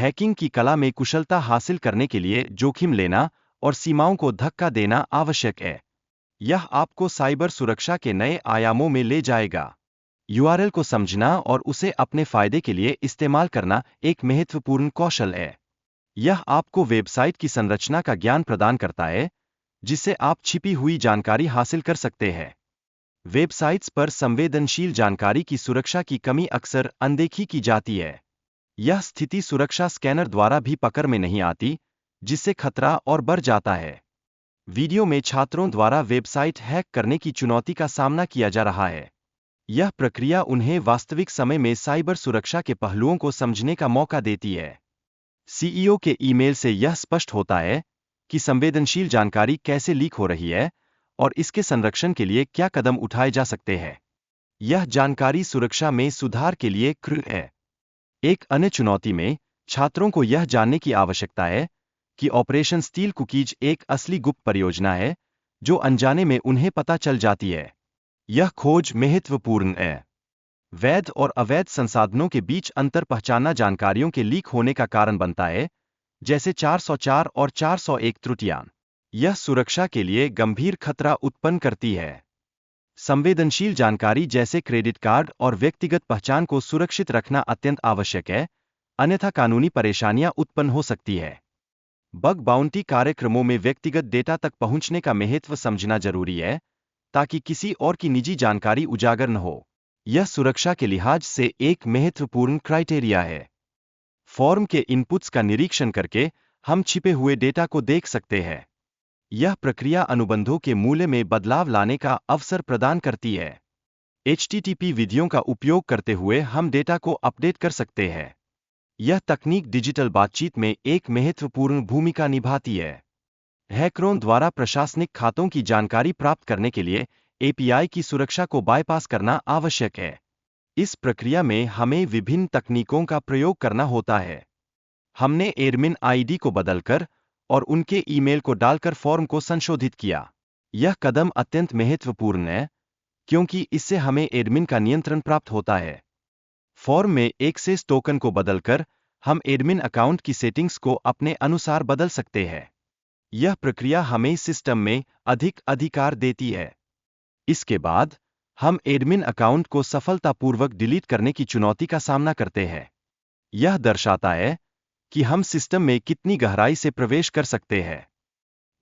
Hacking की कला में कुशलता हासिल करने के लिए जोखिम लेना और सीमाओं को धक्का देना आवश्यक है। यह आपको साइबर सुरक्षा के नए आयामों में ले जाएगा। यूआरएल को समझना और उसे अपने फायदे के लिए इस्तेमाल करना एक महत्वपूर्ण कौशल है। यह आपको वेबसाइट की संरचना का ज्ञान प्रदान करता है, जिससे आप छिपी हुई जानकारी हासिल कर सकते हैं। वेबसाइट्स पर संवेदनशील जानकारी की सुरक्षा की कमी अक्सर अनदेखी की जाती है। यह स्थिति सुरक्षा स्कैनर द्वारा भी पकड़ में नहीं आती, जिससे खतरा और बढ़ जाता है। वीडियो में छात्रों द्वारा वेबसाइट हैक करने की चुनौती का सामना किया जा रहा है। यह प्रक्रिया उन्हें वास्तविक समय में साइबर सुरक्षा के पहलुओं को समझने का मौका देती है। सीईओ के ईमेल से यह स्पष्ट होता है कि संवेदनशील जानकारी कैसे लीक हो रही है और इसके संरक्षण के लिए क्या कदम उठाए जा सकते हैं। यह जानकारी सुरक्षा में सुधार के लिए है। एक अन्य चुनौती में छात्रों को यह जानने की आवश्यकता है कि ऑपरेशन स्टील कुकीज एक असली गुप्त परियोजना है, जो अनजाने में उन्हें पता चल जाती है। यह खोज महत्वपूर्ण है। वैध और अवैध संसाधनों के बीच अंतर पहचानना जानकारियों के लीक होने का कारण बनता है, जैसे 404 और 401 त्रुटियां। यह सुरक्षा के लिए गंभीर खतरा उत्पन्न करती है। संवेदनशील जानकारी जैसे क्रेडिट कार्ड और व्यक्तिगत पहचान को सुरक्षित रखना अत्यंत आवश्यक है, अन्यथा कानूनी परेशानियां उत्पन्न हो सकती है। बग बाउंटी कार्यक्रमों में व्यक्तिगत डेटा तक पहुंचने का महत्व समझना जरूरी है, ताकि किसी और की निजी जानकारी उजागर न हो। यह सुरक्षा के लिहाज से एक महत्वपूर्ण क्राइटेरिया है। फॉर्म के इनपुट्स का निरीक्षण करके हम छिपे हुए डेटा को देख सकते हैं। यह प्रक्रिया अनुबंधों के मूल्य में बदलाव लाने का अवसर प्रदान करती है। HTTP विधियों का उपयोग करते हुए हम डेटा को अपडेट कर सकते हैं। यह तकनीक डिजिटल बातचीत में एक महत्वपूर्ण भूमिका निभाती है। हैकरों द्वारा प्रशासनिक खातों की जानकारी प्राप्त करने के लिए API की सुरक्षा को बाईपास करना आवश्यक है। इस प्रक्रिया में हमें विभिन्न तकनीकों का प्रयोग करना होता है। हमने एडमिन आईडी को बदलकर और उनके ईमेल को डालकर फॉर्म को संशोधित किया। यह कदम अत्यंत महत्वपूर्ण है, क्योंकि इससे हमें एडमिन का नियंत्रण प्राप्त होता है। फॉर्म में एक्सेस टोकन को बदलकर हम एडमिन अकाउंट की सेटिंग्स को अपने अनुसार बदल सकते हैं। यह प्रक्रिया हमें सिस्टम में अधिक अधिकार देती है। इसके बाद हम एडमिन अकाउंट को सफलतापूर्वक डिलीट करने की चुनौती का सामना करते हैं। यह दर्शाता है कि हम सिस्टम में कितनी गहराई से प्रवेश कर सकते हैं।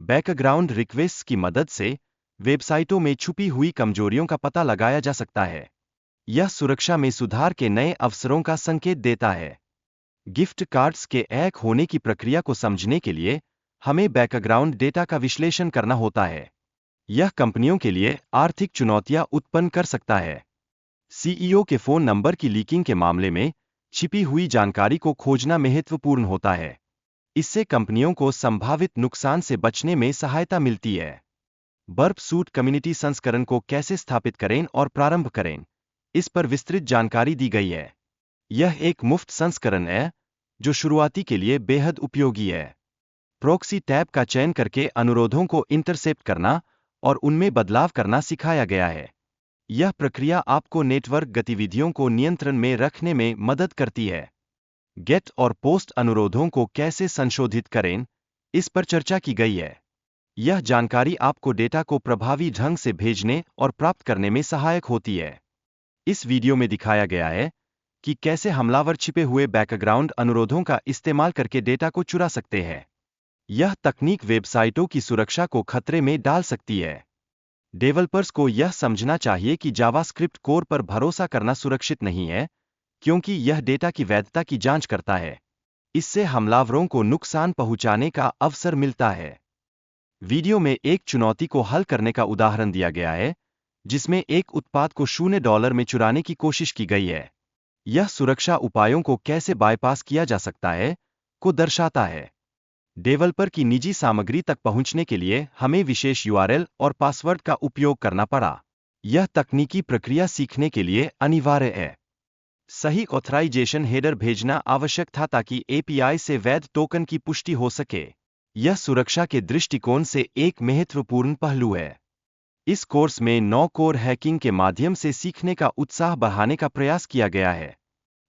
बैकग्राउंड रिक्वेस्ट्स की मदद से वेबसाइटों में छुपी हुई कमजोरियों का पता लगाया जा सकता है। यह सुरक्षा में सुधार के नए अवसरों का संकेत देता है। गिफ्ट कार्ड्स के हैक होने की प्रक्रिया को समझने के लिए हमें बैकग्राउंड डेटा का विश्लेषण करना होता है। यह कंपनियों के लिए आर्थिक चुनौतियां उत्पन्न कर सकता है। सीईओ के फोन नंबर की लीकिंग के मामले में छिपी हुई जानकारी को खोजना महत्वपूर्ण होता है। इससे कंपनियों को संभावित नुकसान से बचने में सहायता मिलती है। बर्प सूट कम्युनिटी संस्करण को कैसे स्थापित करें और प्रारंभ करें, इस पर विस्तृत जानकारी दी गई है। यह एक मुफ्त संस्करण है, जो शुरुआती के लिए बेहद उपयोगी है। प्रॉक्सी टैब का चयन करके अनुरोधों को इंटरसेप्ट करना और उनमें बदलाव करना सिखाया गया है। यह प्रक्रिया आपको नेटवर्क गतिविधियों को नियंत्रण में रखने में मदद करती है। गेट और पोस्ट अनुरोधों को कैसे संशोधित करें, इस पर चर्चा की गई है। यह जानकारी आपको डेटा को प्रभावी ढंग से भेजने और प्राप्त करने में सहायक होती है। इस वीडियो में दिखाया गया है कि कैसे हमलावर छिपे हुए बैकग्राउंड अनुरोधों का इस्तेमाल करके डेटा को चुरा सकते हैं। यह तकनीक वेबसाइटों की सुरक्षा को खतरे में डाल सकती है। डेवलपर्स को यह समझना चाहिए कि जावास्क्रिप्ट कोर पर भरोसा करना सुरक्षित नहीं है, क्योंकि यह डेटा की वैधता की जांच करता है। इससे हमलावरों को नुकसान पहुंचाने का अवसर मिलता है। वीडियो में एक चुनौती को हल करने का उदाहरण दिया गया है, जिसमें एक उत्पाद को $0 में चुराने की कोशिश की गई है। यह सुरक्षा उपायों को कैसे बाईपास किया जा सकता है, को दर्शाता है। डेवलपर की निजी सामग्री तक पहुंचने के लिए हमें विशेष URL और पासवर्ड का उपयोग करना पड़ा। यह तकनीकी प्रक्रिया सीखने के लिए अनिवार्य है। सही ऑथराइजेशन हेडर भेजना आवश्यक था ताकि API से वैध टोकन की पुष्टि हो सके। यह सुरक्षा के दृष्टिकोण से एक महत्वपूर्ण पहलू है। इस कोर्स में 9 कोर हैकिंग के माध्यम से सीखने का उत्साह बढ़ाने का प्रयास किया गया है।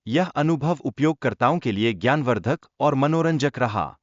यह अनुभव उपयोगकर्ताओं के लिए ज्ञानवर्धक और मनोरंजक रहा।